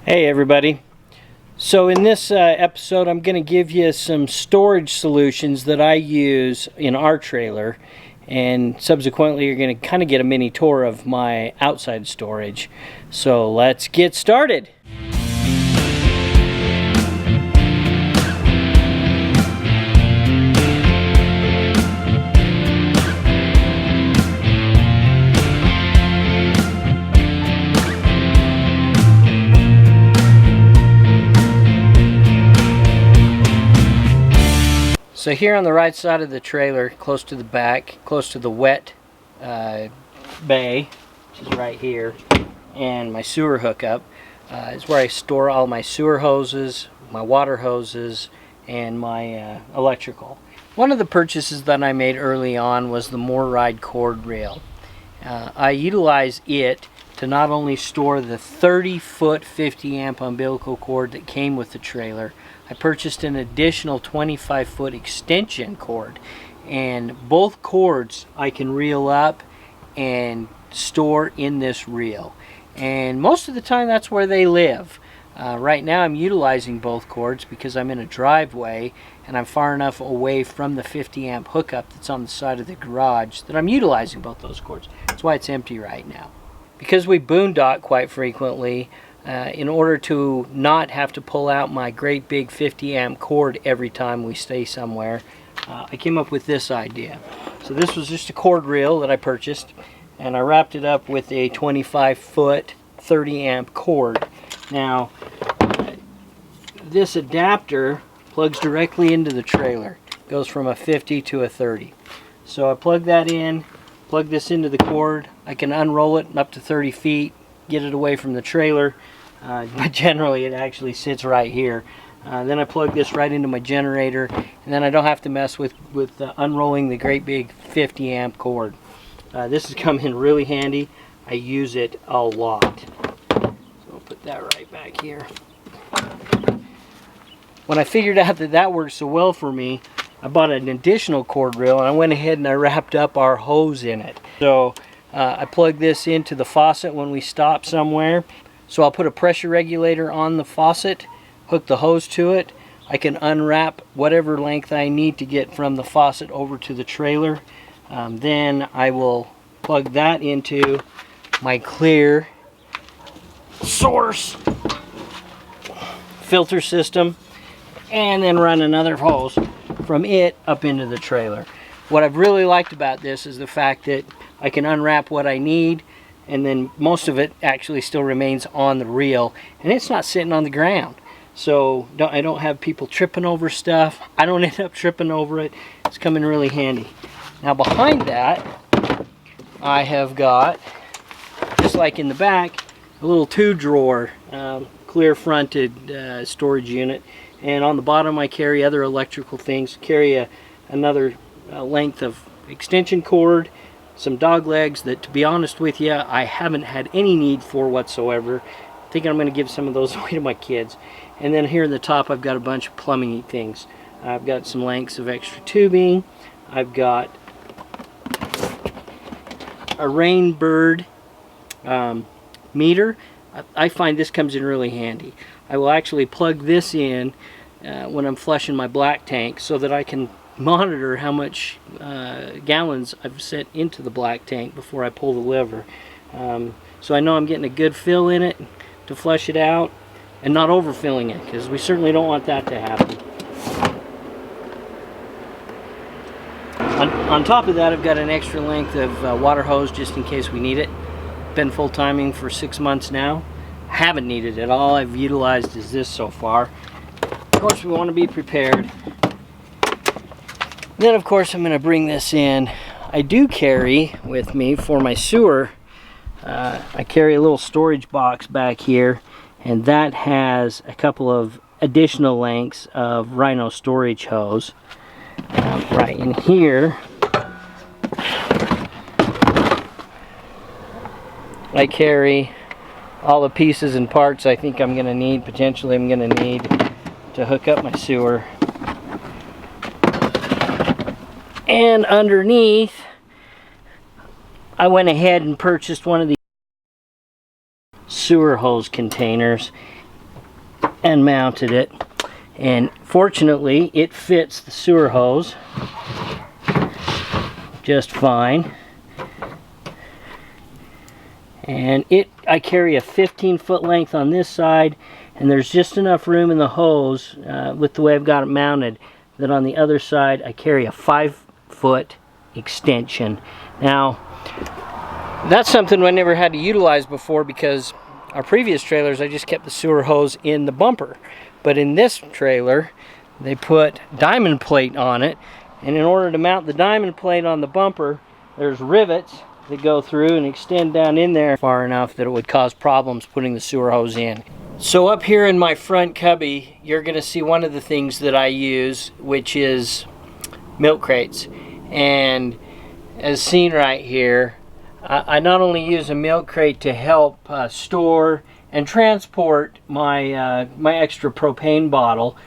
Hey everybody. So in this episode I'm going to give you some storage solutions that I use in our trailer, and subsequently you're going to kind of get a mini tour of my outside storage. So let's get started. So here on the right side of the trailer, close to the back, close to the wet bay, which is right here, and my sewer hookup, is where I store all my sewer hoses, my water hoses, and my electrical. One of the purchases that I made early on was the MORryde cord reel. I utilize it to not only store the 30-foot 50-amp umbilical cord that came with the trailer, I purchased an additional 25-foot extension cord, and both cords I can reel up and store in this reel, and most of the time that's where they live. Right now I'm utilizing both cords because I'm in a driveway and I'm far enough away from the 50-amp hookup that's on the side of the garage that I'm utilizing both those cords. That's why it's empty right now. Because we boondock quite frequently, in order to not have to pull out my great big 50-amp cord every time we stay somewhere, I came up with this idea. So this was just a cord reel that I purchased, and I wrapped it up with a 25-foot 30-amp cord. Now, this adapter plugs directly into the trailer. It goes from a 50 to a 30. So I plug that in, plug this into the cord. I can unroll it up to 30 feet, get it away from the trailer, but generally it actually sits right here. Then I plug this right into my generator, and then I don't have to mess with unrolling the great big 50-amp cord. This has come in really handy. I use it a lot. So I'll put that right back here. When I figured out that that worked so well for me, I bought an additional cord reel, and I went ahead and I wrapped up our hose in it. So I plug this into the faucet when we stop somewhere. So I'll put a pressure regulator on the faucet, hook the hose to it. I can unwrap whatever length I need to get from the faucet over to the trailer. Then I will plug that into my clear source filter system, and then run another hose from it up into the trailer. What I've really liked about this is the fact that I can unwrap what I need, and then most of it actually still remains on the reel, and it's not sitting on the ground. So I don't have people tripping over stuff. I don't end up tripping over it. It's coming really handy. Now behind that, I have got, just like in the back, a little 2-drawer clear fronted storage unit, and on the bottom I carry other electrical things. Carry another length of extension cord, some dog legs that, to be honest with you, I haven't had any need for whatsoever. I think I'm going to give some of those away to my kids. And then here in the top I've got a bunch of plumbing things. I've got some lengths of extra tubing. I've got a Rainbird meter. I find this comes in really handy. I will actually plug this in when I'm flushing my black tank so that I can monitor how much gallons I've set into the black tank before I pull the lever. So I know I'm getting a good fill in it to flush it out and not overfilling it, because we certainly don't want that to happen. On top of that, I've got an extra length of water hose just in case we need it. Been full timing for 6 months now. Haven't needed it. All I've utilized is this so far. Of course, we want to be prepared. Then of course I'm going to bring this in. I do carry with me for my sewer, I carry a little storage box back here, and that has a couple of additional lengths of Rhino storage hose. Right in here I carry all the pieces and parts I think I'm going to need, potentially I'm going to need to hook up my sewer. And underneath, I went ahead and purchased one of these sewer hose containers, and mounted it. And fortunately, it fits the sewer hose just fine. And I carry a 15-foot length on this side, and there's just enough room in the hose with the way I've got it mounted that on the other side I carry a 5-foot extension. Now, that's something I never had to utilize before, because our previous trailers I just kept the sewer hose in the bumper. But in this trailer, they put diamond plate on it, and in order to mount the diamond plate on the bumper, there's rivets that go through and extend down in there far enough that it would cause problems putting the sewer hose in. So up here in my front cubby, you're going to see one of the things that I use, which is milk crates. And as seen right here, I not only use a milk crate to help store and transport my my extra propane bottle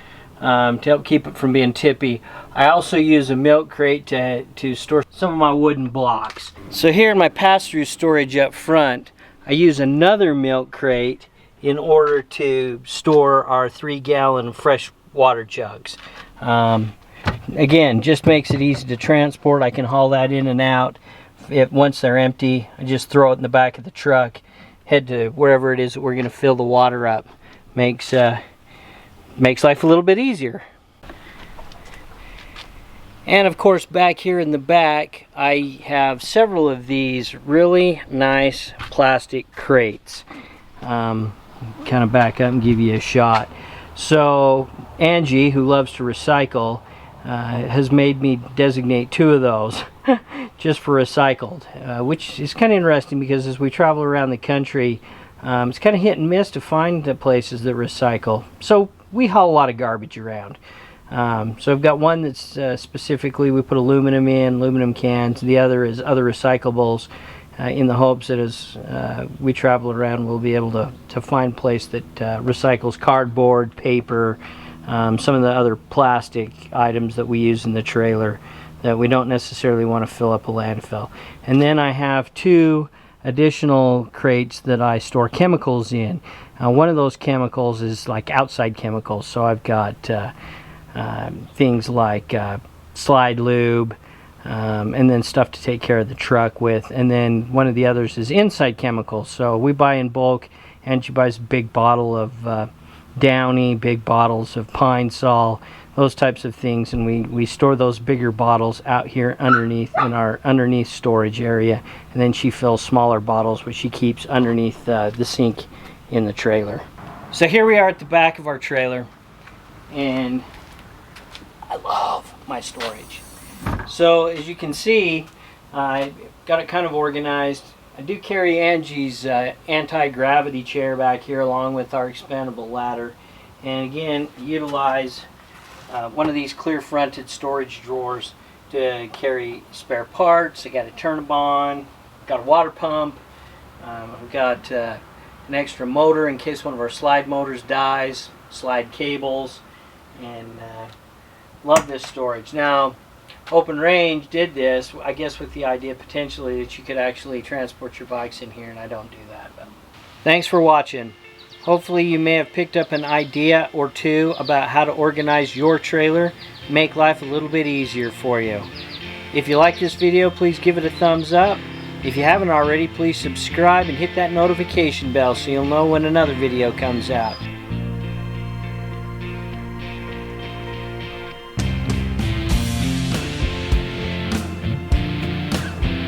to help keep it from being tippy. I also use a milk crate to store some of my wooden blocks. So here in my pass-through storage up front, I use another milk crate in order to store our 3-gallon fresh water jugs. Again, just makes it easy to transport. I can haul that in and out. Once they're empty, I just throw it in the back of the truck, head to wherever it is that we're going to fill the water up. Makes life a little bit easier. And of course, back here in the back, I have several of these really nice plastic crates. Kind of back up and give you a shot. So Angie, who loves to recycle, has made me designate 2 of those just for recycled, which is kind of interesting, because as we travel around the country, it's kind of hit and miss to find the places that recycle. So we haul a lot of garbage around. So I've got one that's specifically we put aluminum in, aluminum cans. The other is other recyclables, in the hopes that as we travel around, we'll be able to find a place that recycles cardboard, paper, some of the other plastic items that we use in the trailer that we don't necessarily want to fill up a landfill. And then I have 2 additional crates that I store chemicals in. One of those chemicals is like outside chemicals, so I've got things like slide lube, and then stuff to take care of the truck with. And then one of the others is inside chemicals, so we buy in bulk, and she buys a big bottle of Downy, big bottles of Pine Sol, those types of things, and we store those bigger bottles out here underneath in our underneath storage area, and then she fills smaller bottles which she keeps underneath the sink in the trailer. So here we are at the back of our trailer, and I love my storage. So as you can see, I got it kind of organized. I do carry Angie's anti-gravity chair back here along with our expandable ladder, and again utilize one of these clear fronted storage drawers to carry spare parts. I got a Turnabon, got a water pump, I've got an extra motor in case one of our slide motors dies, slide cables, and love this storage. Now, Open Range did this, I guess, with the idea potentially that you could actually transport your bikes in here, and I don't do that. But thanks for watching. Hopefully you may have picked up an idea or 2 about how to organize your trailer, make life a little bit easier for you. If you like this video, please give it a thumbs up. If you haven't already, please subscribe and hit that notification bell so you'll know when another video comes out.